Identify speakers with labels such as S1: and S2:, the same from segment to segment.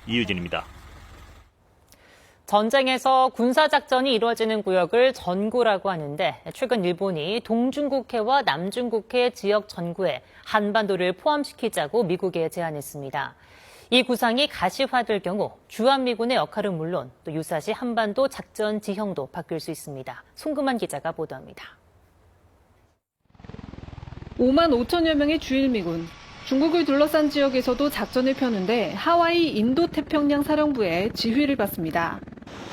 S1: 이유진입니다.
S2: 전쟁에서 군사작전이 이루어지는 구역을 전구라고 하는데 최근 일본이 동중국해와 남중국해 지역 전구에 한반도를 포함시키자고 미국에 제안했습니다. 이 구상이 가시화될 경우 주한미군의 역할은 물론 또 유사시 한반도 작전 지형도 바뀔 수 있습니다. 송금한 기자가 보도합니다.
S3: 5만 5천여 명의 주일미군. 중국을 둘러싼 지역에서도 작전을 펴는데 하와이 인도태평양 사령부의 지휘를 받습니다.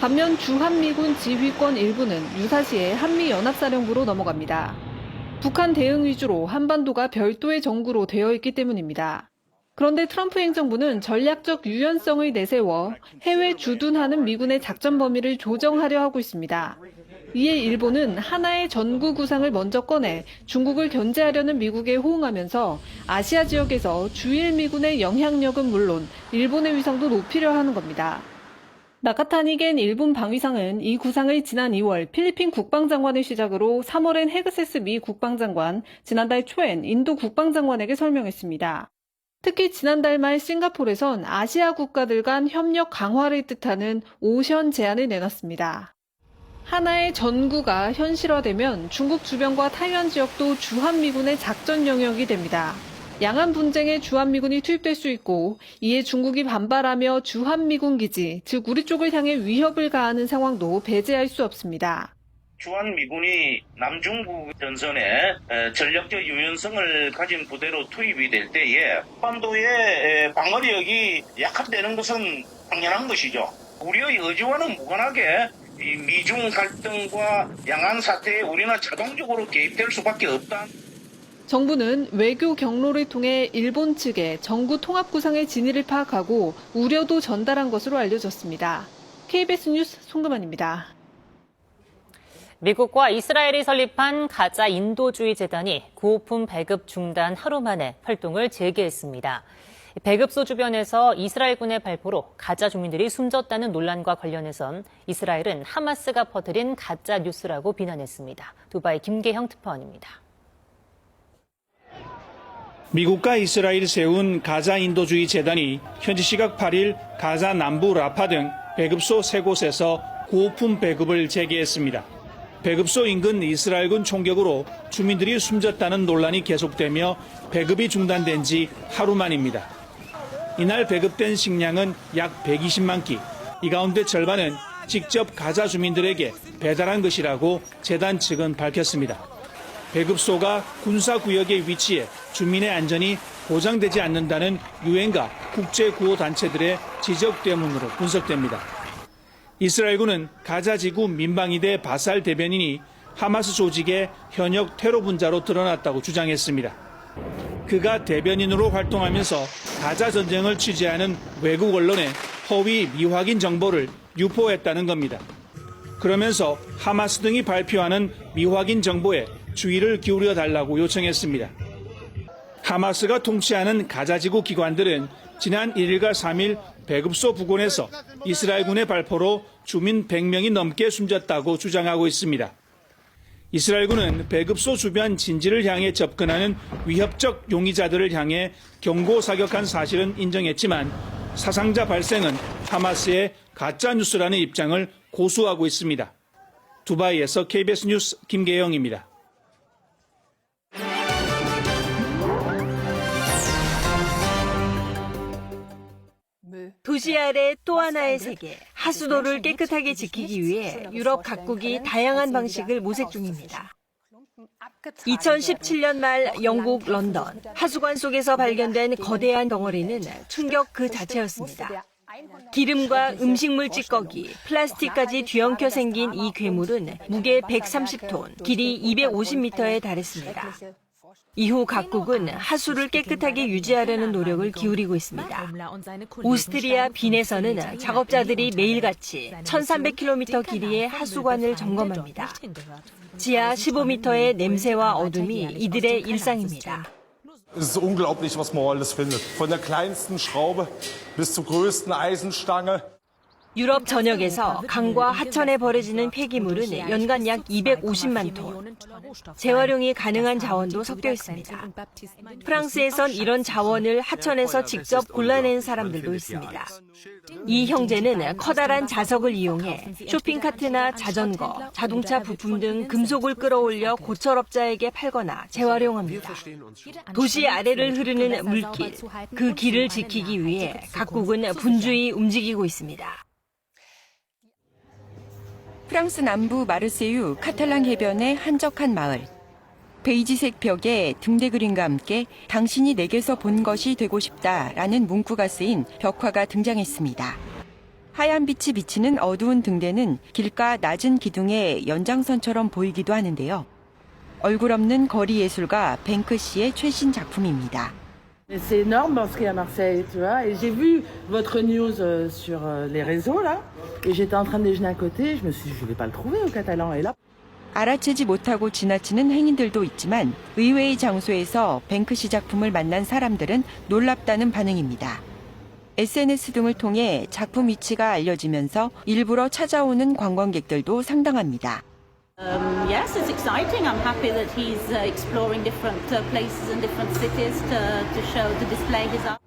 S3: 반면 주한미군 지휘권 일부는 유사시에 한미연합사령부로 넘어갑니다. 북한 대응 위주로 한반도가 별도의 정구로 되어 있기 때문입니다. 그런데 트럼프 행정부는 전략적 유연성을 내세워 해외 주둔하는 미군의 작전 범위를 조정하려 하고 있습니다. 이에 일본은 하나의 전구 구상을 먼저 꺼내 중국을 견제하려는 미국에 호응하면서 아시아 지역에서 주일 미군의 영향력은 물론 일본의 위상도 높이려 하는 겁니다. 나카타니 겐 일본 방위상은 이 구상을 지난 2월 필리핀 국방장관을 시작으로 3월엔 헤그세스 미 국방장관, 지난달 초엔 인도 국방장관에게 설명했습니다. 특히 지난달 말 싱가포르에선 아시아 국가들 간 협력 강화를 뜻하는 오션 제안을 내놨습니다. 하나의 전구가 현실화되면 중국 주변과 타이완 지역도 주한미군의 작전 영역이 됩니다. 양안 분쟁에 주한미군이 투입될 수 있고 이에 중국이 반발하며 주한미군 기지, 즉 우리 쪽을 향해 위협을 가하는 상황도 배제할 수 없습니다.
S4: 주한미군이 남중국 전선에 전력적 유연성을 가진 부대로 투입이 될 때에 한반도의 방어력이 약화되는 것은 당연한 것이죠. 우리의 의지와는 무관하게 이 미중 갈등과 양안 사태에 우리는 자동적으로 개입될 수밖에 없다.
S3: 정부는 외교 경로를 통해 일본 측에 정구 통합 구상의 진위를 파악하고 우려도 전달한 것으로 알려졌습니다. KBS 뉴스 송금환입니다.
S2: 미국과 이스라엘이 설립한 가자 인도주의 재단이 구호품 배급 중단 하루 만에 활동을 재개했습니다. 배급소 주변에서 이스라엘군의 발포로 가자 주민들이 숨졌다는 논란과 관련해선 이스라엘은 하마스가 퍼뜨린 가짜 뉴스라고 비난했습니다. 두바이 김계형 특파원입니다.
S5: 미국과 이스라엘이 세운 가자 인도주의 재단이 현지 시각 8일 가자 남부 라파 등 배급소 3곳에서 구호품 배급을 재개했습니다. 배급소 인근 이스라엘군 총격으로 주민들이 숨졌다는 논란이 계속되며 배급이 중단된 지 하루 만입니다. 이날 배급된 식량은 약 120만 끼, 이 가운데 절반은 직접 가자 주민들에게 배달한 것이라고 재단 측은 밝혔습니다. 배급소가 군사구역에 위치해 주민의 안전이 보장되지 않는다는 유엔과 국제구호단체들의 지적 때문으로 분석됩니다. 이스라엘군은 가자지구 민방위대 바살 대변인이 하마스 조직의 현역 테러 분자로 드러났다고 주장했습니다. 그가 대변인으로 활동하면서 가자 전쟁을 취재하는 외국 언론에 허위 미확인 정보를 유포했다는 겁니다. 그러면서 하마스 등이 발표하는 미확인 정보에 주의를 기울여 달라고 요청했습니다. 하마스가 통치하는 가자지구 기관들은 지난 1일과 3일 배급소 부근에서 이스라엘군의 발포로 주민 100명이 넘게 숨졌다고 주장하고 있습니다. 이스라엘군은 배급소 주변 진지를 향해 접근하는 위협적 용의자들을 향해 경고 사격한 사실은 인정했지만 사상자 발생은 하마스의 가짜뉴스라는 입장을 고수하고 있습니다. 두바이에서 KBS 뉴스 김계영입니다.
S6: 도시 아래 또 하나의 세계, 하수도를 깨끗하게 지키기 위해 유럽 각국이 다양한 방식을 모색 중입니다. 2017년 말 영국 런던, 하수관 속에서 발견된 거대한 덩어리는 충격 그 자체였습니다. 기름과 음식물 찌꺼기, 플라스틱까지 뒤엉켜 생긴 이 괴물은 무게 130톤, 길이 250m에 달했습니다. 이후 각국은 하수를 깨끗하게 유지하려는 노력을 기울이고 있습니다. 오스트리아 빈에서는 작업자들이 매일같이 1300km 길이의 하수관을 점검합니다. 지하 15m의 냄새와 어둠이 이들의 일상입니다.
S7: Es ist unglaublich, was man alles findet. Von der kleinsten Schraube bis zur größten Eisenstange.
S6: 유럽 전역에서 강과 하천에 버려지는 폐기물은 연간 약 250만 톤. 재활용이 가능한 자원도 섞여 있습니다. 프랑스에선 이런 자원을 하천에서 직접 골라낸 사람들도 있습니다. 이 형제는 커다란 자석을 이용해 쇼핑카트나 자전거, 자동차 부품 등 금속을 끌어올려 고철업자에게 팔거나 재활용합니다. 도시 아래를 흐르는 물길, 그 길을 지키기 위해 각국은 분주히 움직이고 있습니다.
S1: 프랑스 남부 마르세유 카탈랑 해변의 한적한 마을. 베이지색 벽에 등대 그림과 함께 당신이 내게서 본 것이 되고 싶다라는 문구가 쓰인 벽화가 등장했습니다. 하얀 빛이 비치는 어두운 등대는 길가 낮은 기둥의 연장선처럼 보이기도 하는데요. 얼굴 없는 거리 예술가 뱅크시의 최신 작품입니다.
S8: C'est énorme parce qu'à Marseille, tu vois. Et j'ai vu votre news sur les réseaux, là. Et j'étais en train de déjeuner à côté. Je me suis dit, je ne vais pas le trouver au Catalan. Et là.
S1: 알아채지 못하고 지나치는 행인들도 있지만 의외의 장소에서 뱅크시 작품을 만난 사람들은 놀랍다는 반응입니다. SNS 등을 통해 작품 위치가 알려지면서 일부러 찾아오는 관광객들도 상당합니다.
S9: Yes, it's exciting. I'm happy that he's exploring different places and different cities to display his art.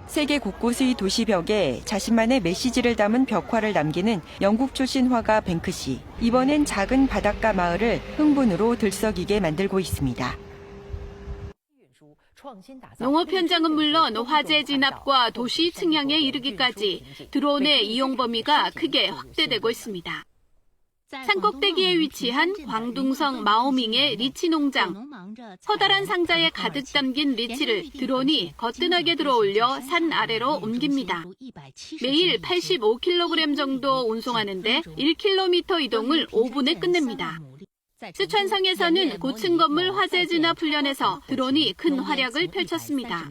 S1: 세계 곳곳의 도시벽에 자신만의 메시지를 담은 벽화를 남기는 영국 출신 화가 뱅크시. 이번엔 작은 바닷가 마을을 흥분으로 들썩이게 만들고 있습니다.
S10: 농업 현장은 물론 화재 진압과 도시 측량에 이르기까지 드론의 이용 범위가 크게 확대되고 있습니다. 산꼭대기에 위치한 광둥성 마오밍의 리치 농장. 커다란 상자에 가득 담긴 리치를 드론이 거뜬하게 들어올려 산 아래로 옮깁니다. 매일 85kg 정도 운송하는데 1km 이동을 5분에 끝냅니다. 쓰촨성에서는 고층 건물 화재 진압 훈련에서 드론이 큰 활약을 펼쳤습니다.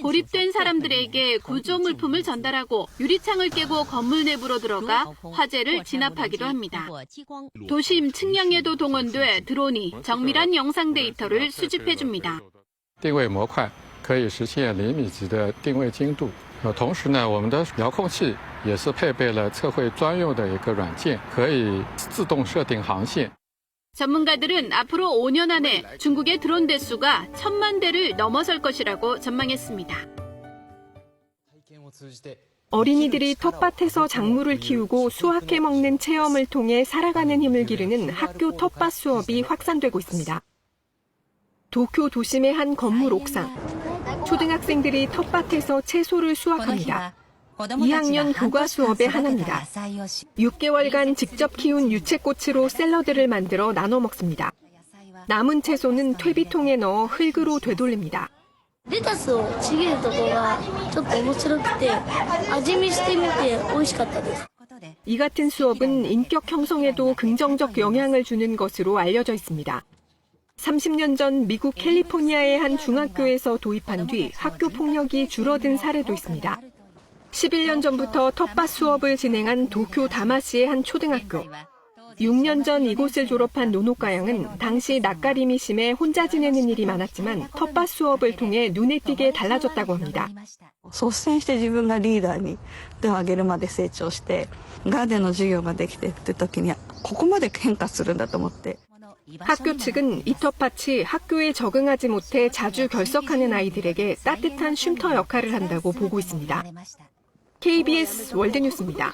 S10: 고립된 사람들에게 구조 물품을 전달하고 유리창을 깨고 건물 내부로 들어가 화재를 진압하기도 합니다. 도심 측량에도 동원돼 드론이 정밀한 영상 데이터를 수집해줍니다.
S11: 定位模块可以实现厘米级的定位精度。同时呢，我们的遥控器也是配备了测绘专用的一个软件，可以自动设定航线。
S10: 전문가들은 앞으로 5년 안에 중국의 드론 대수가 1000만 대를 넘어설 것이라고 전망했습니다.
S3: 어린이들이 텃밭에서 작물을 키우고 수확해 먹는 체험을 통해 살아가는 힘을 기르는 학교 텃밭 수업이 확산되고 있습니다. 도쿄 도심의 한 건물 옥상. 초등학생들이 텃밭에서 채소를 수확합니다. 2학년 교과 수업의 하나입니다. 6개월간 직접 키운 유채꽃으로 샐러드를 만들어 나눠 먹습니다. 남은 채소는 퇴비통에 넣어 흙으로 되돌립니다. 이 같은 수업은 인격 형성에도 긍정적 영향을 주는 것으로 알려져 있습니다. 30년 전 미국 캘리포니아의 한 중학교에서 도입한 뒤 학교 폭력이 줄어든 사례도 있습니다. 11년 전부터 텃밭 수업을 진행한 도쿄 다마시의 한 초등학교. 6년 전 이곳을 졸업한 노노카 양은 당시 낯가림이 심해 혼자 지내는 일이 많았지만 텃밭 수업을 통해 눈에 띄게 달라졌다고 합니다.
S12: 率先して自分がリーダーに手を挙げるまで成長してガーデンの授業ができてって時にここまで変化するんだと思って
S3: 학교 측은 이 텃밭이 학교에 적응하지 못해 자주 결석하는 아이들에게 따뜻한 쉼터 역할을 한다고 보고 있습니다. KBS 월드뉴스입니다.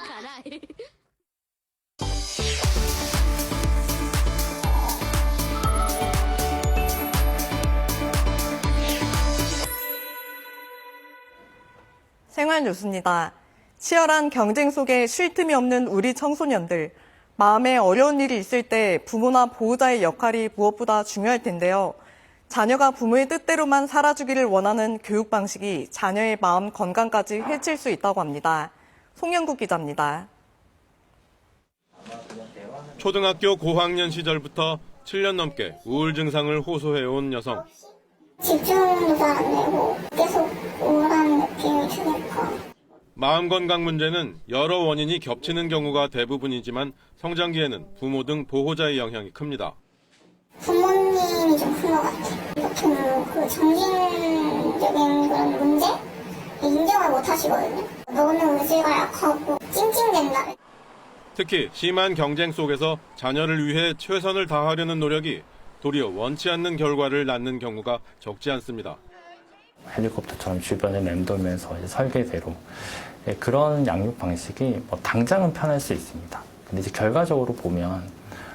S13: 생활 뉴스입니다. 치열한 경쟁 속에 쉴 틈이 없는 우리 청소년들. 마음에 어려운 일이 있을 때 부모나 보호자의 역할이 무엇보다 중요할 텐데요. 자녀가 부모의 뜻대로만 살아주기를 원하는 교육 방식이 자녀의 마음 건강까지 해칠 수 있다고 합니다. 송영국 기자입니다.
S14: 초등학교 고학년 시절부터 7년 넘게 우울 증상을 호소해온 여성.
S15: 집중도 잘 안 되고 계속 우울한 느낌이 드니까.
S14: 마음 건강 문제는 여러 원인이 겹치는 경우가 대부분이지만 성장기에는 부모 등 보호자의 영향이 큽니다.
S15: 부모님이 좀 큰 것 같아요. 보통 그 정신적인 그런 문제 인정을 못 하시거든요. 너는 의지가 약하고 찡찡댄다.
S14: 특히 심한 경쟁 속에서 자녀를 위해 최선을 다하려는 노력이 도리어 원치 않는 결과를 낳는 경우가 적지 않습니다.
S16: 헬리콥터처럼 주변을 맴돌면서 이제 설계대로 그런 양육 방식이 뭐 당장은 편할 수 있습니다. 근데 이제 결과적으로 보면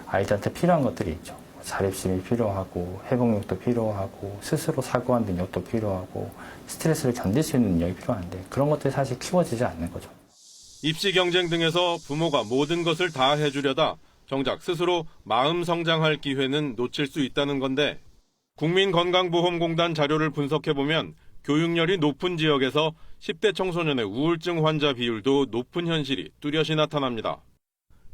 S16: 아이들한테 필요한 것들이 있죠. 자립심이 필요하고 회복력도 필요하고 스스로 사고한 능력도 필요하고 스트레스를 견딜 수 있는 능력이 필요한데 그런 것들이 사실 키워지지 않는 거죠. 입시 경쟁 등에서 부모가 모든 것을 다 해주려다 정작 스스로 마음 성장할 기회는 놓칠 수 있다는 건데 국민건강보험공단 자료를 분석해보면 교육열이 높은 지역에서 10대 청소년의 우울증 환자 비율도 높은 현실이 뚜렷이 나타납니다.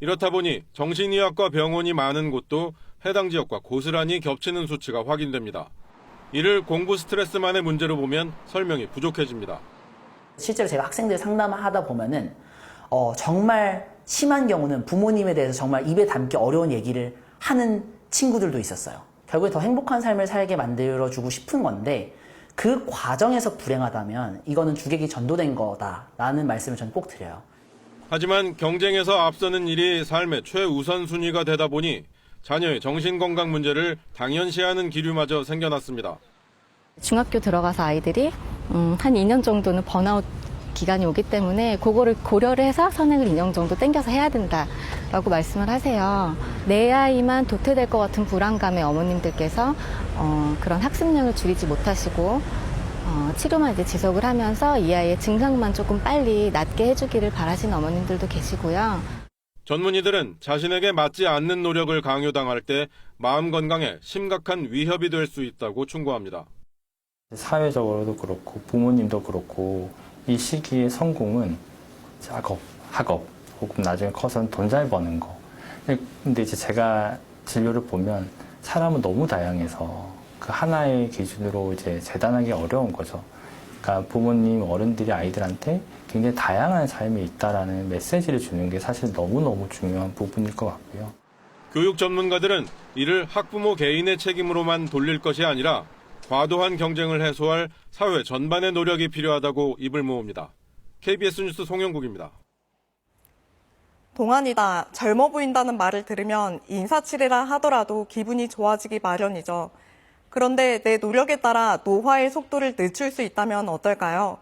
S16: 이렇다 보니 정신의학과 병원이 많은 곳도 해당 지역과 고스란히 겹치는 수치가 확인됩니다. 이를 공부 스트레스만의 문제로 보면 설명이 부족해집니다.
S17: 실제로 제가 학생들 상담을 하다 보면은 정말 심한 경우는 부모님에 대해서 정말 입에 담기 어려운 얘기를 하는 친구들도 있었어요. 결국에 더 행복한 삶을 살게 만들어주고 싶은 건데 그 과정에서 불행하다면 이거는 주객이 전도된 거다라는 말씀을 저는 꼭 드려요.
S14: 하지만 경쟁에서 앞서는 일이 삶의 최우선순위가 되다 보니 자녀의 정신건강 문제를 당연시하는 기류마저 생겨났습니다.
S18: 중학교 들어가서 아이들이 한 2년 정도는 번아웃 기간이 오기 때문에 그거를 고려를 해서 선행을 2년 정도 땡겨서 해야 된다라고 말씀을 하세요. 내 아이만 도태될 것 같은 불안감에 어머님들께서 그런 학습량을 줄이지 못하시고 치료만 이제 지속을 하면서 이 아이의 증상만 조금 빨리 낫게 해주기를 바라시는 어머님들도 계시고요.
S14: 전문의들은 자신에게 맞지 않는 노력을 강요당할 때 마음 건강에 심각한 위협이 될 수 있다고 충고합니다.
S16: 사회적으로도 그렇고 부모님도 그렇고 이 시기의 성공은 학업 혹은 나중에 커서는 돈 잘 버는 거. 근데 이제 제가 진료를 보면 사람은 너무 다양해서 그 하나의 기준으로 이제 재단하기 어려운 거죠. 그러니까 부모님, 어른들이 아이들한테 굉장히 다양한 삶이 있다라는 메시지를 주는 게 사실 너무너무 중요한 부분일 것 같고요.
S14: 교육 전문가들은 이를 학부모 개인의 책임으로만 돌릴 것이 아니라 과도한 경쟁을 해소할 사회 전반의 노력이 필요하다고 입을 모읍니다. KBS 뉴스 송영국입니다.
S13: 동안이다, 젊어 보인다는 말을 들으면 인사치레라 하더라도 기분이 좋아지기 마련이죠. 그런데 내 노력에 따라 노화의 속도를 늦출 수 있다면 어떨까요?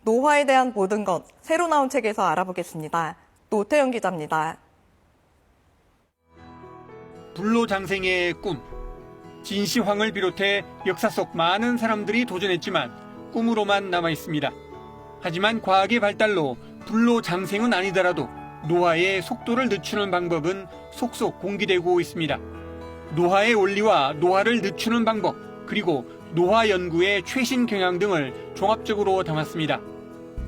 S13: 노화에 대한 모든 것, 새로 나온 책에서 알아보겠습니다. 노태영 기자입니다.
S5: 불로장생의 꿈. 진시황을 비롯해 역사 속 많은 사람들이 도전했지만 꿈으로만 남아 있습니다. 하지만 과학의 발달로 불로장생은 아니더라도 노화의 속도를 늦추는 방법은 속속 공개되고 있습니다. 노화의 원리와 노화를 늦추는 방법, 그리고 노화 연구의 최신 경향 등을 종합적으로 담았습니다.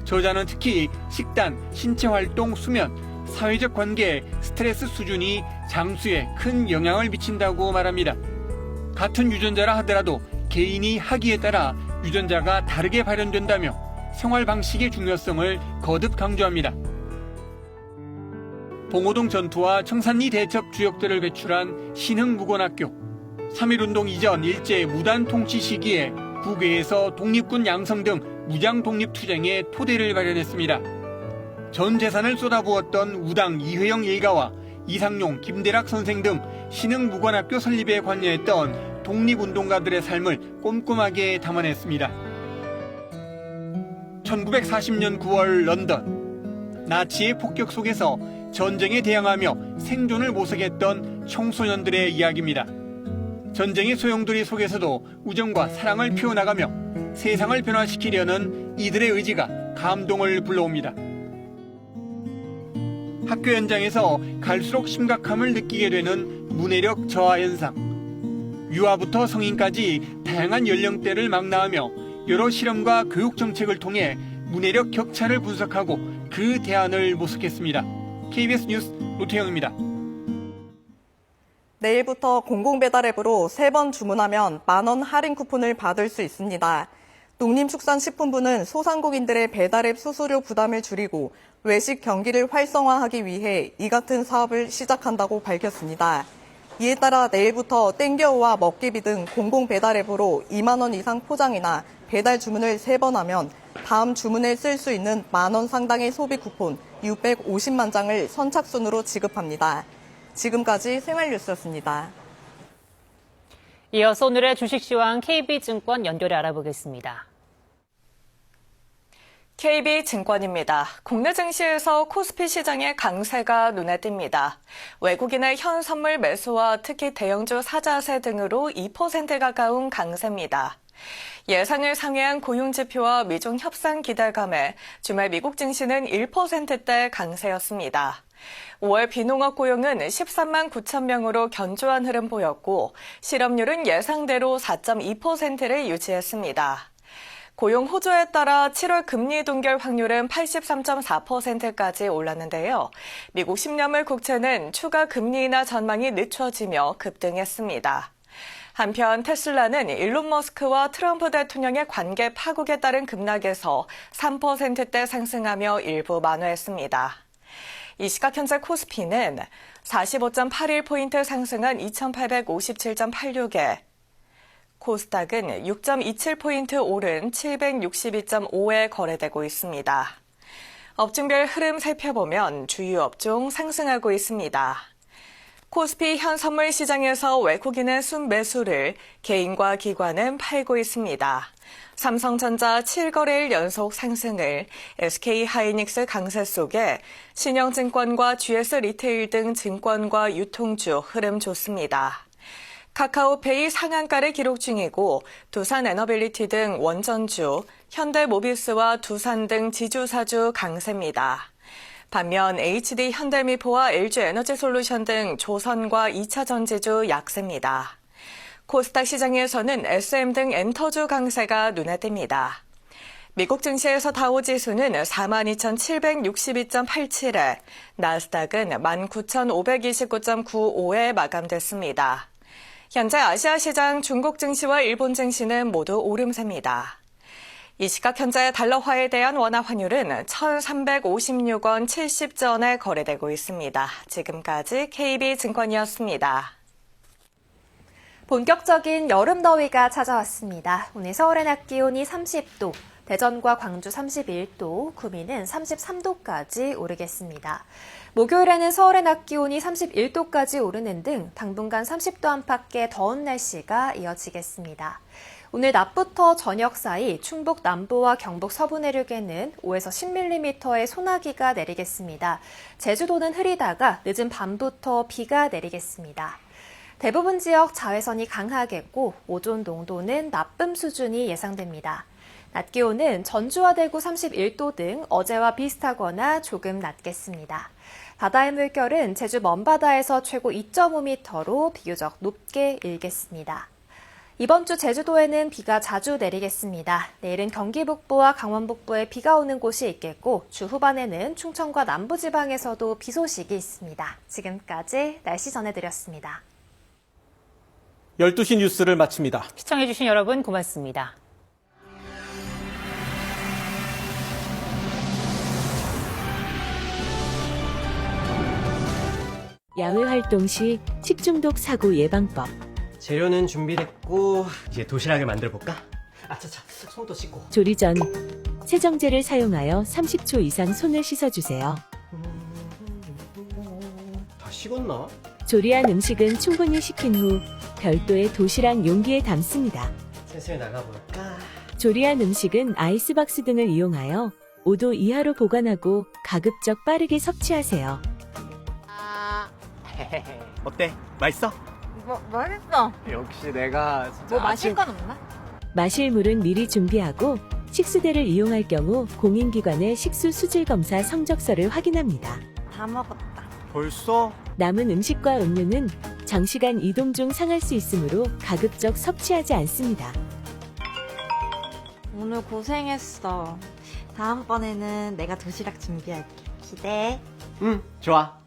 S5: 저자는 특히 식단, 신체 활동, 수면, 사회적 관계, 스트레스 수준이 장수에 큰 영향을 미친다고 말합니다. 같은 유전자라 하더라도 개인이 하기에 따라 유전자가 다르게 발현된다며 생활 방식의 중요성을 거듭 강조합니다. 봉오동 전투와 청산리 대첩 주역들을 배출한 신흥무건학교. 3.1운동 이전 일제 무단 통치 시기에 국외에서 독립군 양성 등 무장 독립투쟁의 토대를 마련했습니다. 전 재산을 쏟아부었던 우당 이회영 예의가와 이상용, 김대락 선생 등 신흥무관학교 설립에 관여했던 독립운동가들의 삶을 꼼꼼하게 담아냈습니다. 1940년 9월 런던. 나치의 폭격 속에서 전쟁에 대항하며 생존을 모색했던 청소년들의 이야기입니다. 전쟁의 소용돌이 속에서도 우정과 사랑을 피워나가며 세상을 변화시키려는 이들의 의지가 감동을 불러옵니다. 학교 현장에서 갈수록 심각함을 느끼게 되는 문해력 저하 현상. 유아부터 성인까지 다양한 연령대를 망라하며 여러 실험과 교육 정책을 통해 문해력 격차를 분석하고 그 대안을 모색했습니다. KBS 뉴스 노태영입니다.
S13: 내일부터 공공배달앱으로 3번 주문하면 만원 할인 쿠폰을 받을 수 있습니다. 농림축산식품부는 소상공인들의 배달앱 수수료 부담을 줄이고 외식 경기를 활성화하기 위해 이 같은 사업을 시작한다고 밝혔습니다. 이에 따라 내일부터 땡겨오와 먹기비 등 공공배달앱으로 2만 원 이상 포장이나 배달 주문을 3번 하면 다음 주문에 쓸 수 있는 10,000원 상당의 소비 쿠폰 650만 장을 선착순으로 지급합니다. 지금까지 생활뉴스였습니다.
S2: 이어서 오늘의 주식시황 KB증권 연결해 알아보겠습니다.
S19: KB증권입니다. 국내 증시에서 코스피 시장의 강세가 눈에 띕니다. 외국인의 현 선물 매수와 특히 대형주 사자세 등으로 2% 가까운 강세입니다. 예상을 상회한 고용지표와 미중 협상 기대감에 주말 미국 증시는 1%대 강세였습니다. 5월 비농업 고용은 13만 9천 명으로 견조한 흐름 보였고 실업률은 예상대로 4.2%를 유지했습니다. 고용 호조에 따라 7월 금리 동결 확률은 83.4%까지 올랐는데요. 미국 10년물 국채는 추가 금리 인하 전망이 늦춰지며 급등했습니다. 한편 테슬라는 일론 머스크와 트럼프 대통령의 관계 파국에 따른 급락에서 3%대 상승하며 일부 만회했습니다. 이 시각 현재 코스피는 45.81포인트 상승한 2,857.86에 코스닥은 6.27포인트 오른 762.5에 거래되고 있습니다. 업종별 흐름 살펴보면 주요 업종 상승하고 있습니다. 코스피 현 선물 시장에서 외국인의 순매수를 개인과 기관은 팔고 있습니다. 삼성전자 7거래일 연속 상승을, SK하이닉스 강세 속에 신영증권과 GS 리테일 등 증권과 유통주 흐름 좋습니다. 카카오페이 상한가를 기록 중이고 두산에너빌리티 등 원전주, 현대모비스와 두산 등 지주사주 강세입니다. 반면 HD 현대미포와 LG에너지솔루션 등 조선과 2차전지주 약세입니다. 코스닥 시장에서는 SM 등 엔터주 강세가 눈에 띕니다. 미국 증시에서 다우지수는 42,762.87에, 나스닥은 19,529.95에 마감됐습니다. 현재 아시아 시장 중국 증시와 일본 증시는 모두 오름세입니다. 이 시각 현재 달러화에 대한 원화 환율은 1,356원 70전에 거래되고 있습니다. 지금까지 KB증권이었습니다.
S20: 본격적인 여름 더위가 찾아왔습니다. 오늘 서울의 낮 기온이 30도, 대전과 광주 31도, 구미는 33도까지 오르겠습니다. 목요일에는 서울의 낮 기온이 31도까지 오르는 등 당분간 30도 안팎의 더운 날씨가 이어지겠습니다. 오늘 낮부터 저녁 사이 충북 남부와 경북 서부 내륙에는 5에서 10mm의 소나기가 내리겠습니다. 제주도는 흐리다가 늦은 밤부터 비가 내리겠습니다. 대부분 지역 자외선이 강하겠고 오존 농도는 나쁨 수준이 예상됩니다. 낮 기온은 전주와 대구 31도 등 어제와 비슷하거나 조금 낮겠습니다. 바다의 물결은 제주 먼바다에서 최고 2.5m로 비교적 높게 일겠습니다. 이번 주 제주도에는 비가 자주 내리겠습니다. 내일은 경기 북부와 강원 북부에 비가 오는 곳이 있겠고 주 후반에는 충청과 남부지방에서도 비 소식이 있습니다. 지금까지 날씨 전해드렸습니다.
S21: 12시 뉴스를 마칩니다.
S2: 시청해주신 여러분 고맙습니다.
S22: 야외 활동 시 식중독 사고 예방법.
S23: 재료는 준비됐고 이제 도시락을 만들어 볼까? 아차차, 손도 씻고.
S22: 조리 전 세정제를 사용하여 30초 이상 손을 씻어주세요.
S23: 다 식었나?
S22: 조리한 음식은 충분히 식힌 후 별도의 도시락 용기에 담습니다.
S23: 슬슬 나가볼까?
S22: 조리한 음식은 아이스박스 등을 이용하여 5도 이하로 보관하고 가급적 빠르게 섭취하세요.
S23: 어때? 맛있어?
S24: 맛있어.
S23: 역시 내가 진짜
S24: 마실 건 없나?
S22: 마실 물은 미리 준비하고 식수대를 이용할 경우 공인기관의 식수 수질 검사 성적서를 확인합니다.
S24: 다 먹었다.
S23: 벌써?
S22: 남은 음식과 음료는 장시간 이동 중 상할 수 있으므로 가급적 섭취하지 않습니다.
S24: 오늘 고생했어. 다음번에는 내가 도시락 준비할게. 기대해.
S23: 응, 좋아.